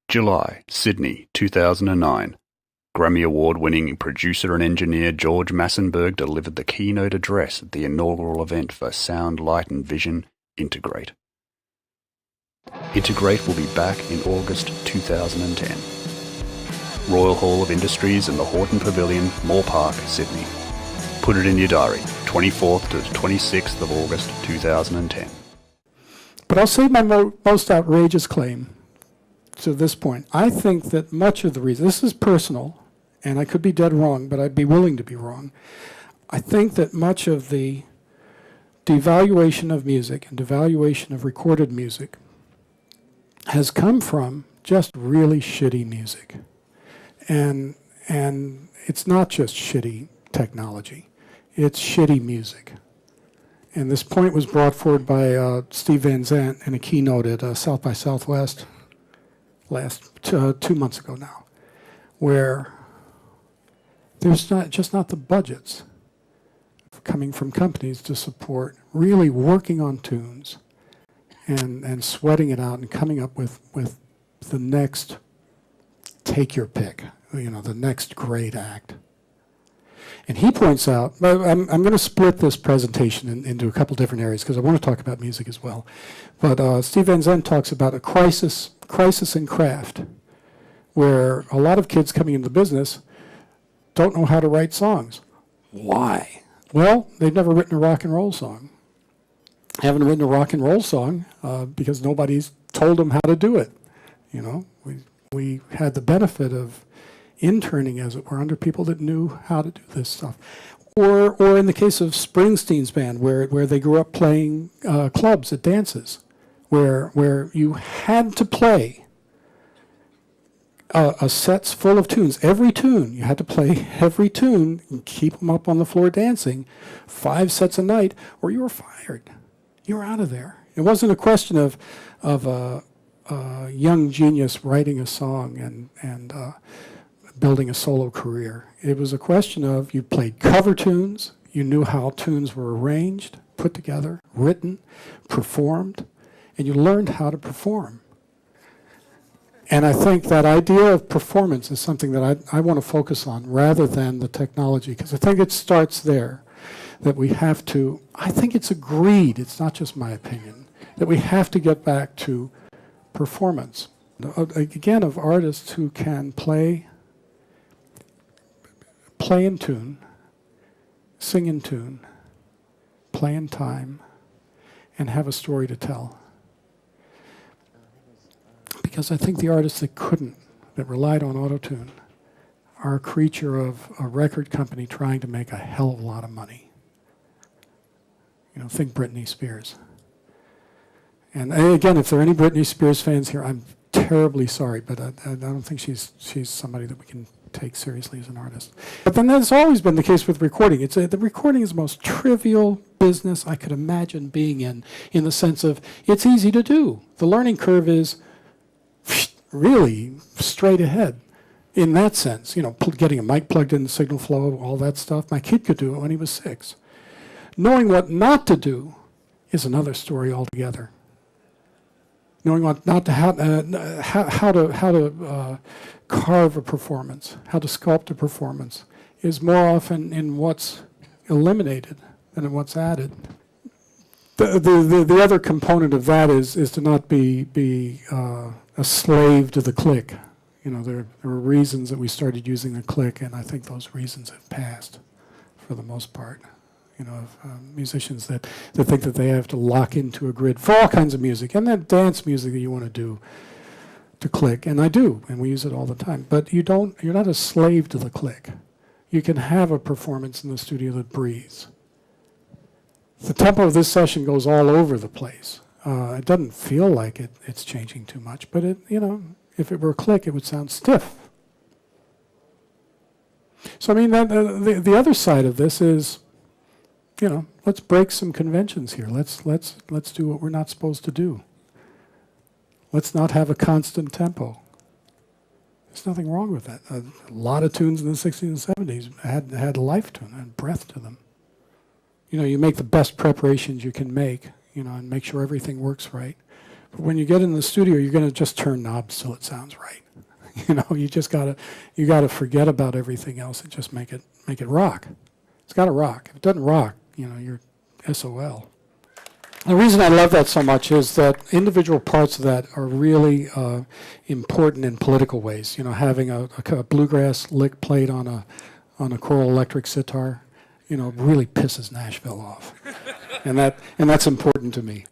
July, Sydney, 2009. Grammy Award-winning producer and engineer George Massenburg delivered the keynote address at the inaugural event for Sound, Light and Vision Integrate. Integrate will be back in August 2010. Royal Hall of Industries and the Hordern Pavilion, Moore Park, Sydney. Put it in your diary, 24th to 26th of August 2010. But I'll say my most outrageous claim to this point. I think that much of the reason, this is personal, and I could be dead wrong, but I'd be willing to be wrong. I think that much of the devaluation of music and devaluation of recorded music has come from just really shitty music. And it's not just shitty technology, it's shitty music. And this point was brought forward by Steve Van Zandt in a keynote at South by Southwest last 2 months ago now, where there's not the budgets coming from companies to support really working on tunes and sweating it out and coming up with the next, take your pick, the next great act. And he points out, I'm going to split this presentation into a couple different areas because I want to talk about music as well. But Steve Van Zandt talks about a crisis in craft, where a lot of kids coming into the business don't know how to write songs. Why? Well, they've never written a rock and roll song. Haven't written a rock and roll song because nobody's told them how to do it. We had the benefit of interning, as it were, under people that knew how to do this stuff. Or in the case of Springsteen's band, where they grew up playing clubs at dances, where you had to play a set's full of tunes. Every tune, you had to play every tune and keep them up on the floor dancing 5 sets a night, or you were fired. You were out of there. It wasn't a question of a young genius writing a song and building a solo career. It was a question of you played cover tunes, you knew how tunes were arranged, put together, written, performed, and you learned how to perform. And I think that idea of performance is something that I want to focus on rather than the technology, because I think it starts there, that we have to, I think it's agreed, it's not just my opinion, that we have to get back to performance. Again, of artists who can play in tune, sing in tune, play in time, and have a story to tell. Because I think the artists that couldn't, that relied on auto-tune, are a creature of a record company trying to make a hell of a lot of money. Think Britney Spears. And again, if there are any Britney Spears fans here, I'm terribly sorry, but I don't think she's somebody that we can take seriously as an artist. But then that's always been the case with recording. The recording is the most trivial business I could imagine being in the sense of it's easy to do. The learning curve is really straight ahead in that sense. Getting a mic plugged in, the signal flow, all that stuff. My kid could do it when he was 6. Knowing what not to do is another story altogether. Knowing what not to how to carve a performance, how to sculpt a performance, is more often in what's eliminated than in what's added. The other component of that is to not be a slave to the click. There were reasons that we started using the click, and I think those reasons have passed for the most part. Musicians that think that they have to lock into a grid for all kinds of music, and that dance music that you want to do to click, and I do, and we use it all the time. But you're not a slave to the click. You can have a performance in the studio that breathes. The tempo of this session goes all over the place. It doesn't feel like it's changing too much, but if it were a click, it would sound stiff. So the other side of this is, let's break some conventions here. Let's do what we're not supposed to do. Let's not have a constant tempo. There's nothing wrong with that. A lot of tunes in the 60s and 70s had life to them and breath to them. You make the best preparations you can make, and make sure everything works right. But when you get in the studio, you're going to just turn knobs so it sounds right. You know, you gotta forget about everything else and just make it rock. It's got to rock. If it doesn't rock, you know, you're SOL. The reason I love that so much is that individual parts of that are really important in political ways. You know, having a bluegrass lick played on a choral electric sitar, you know, really pisses Nashville off, and that's important to me.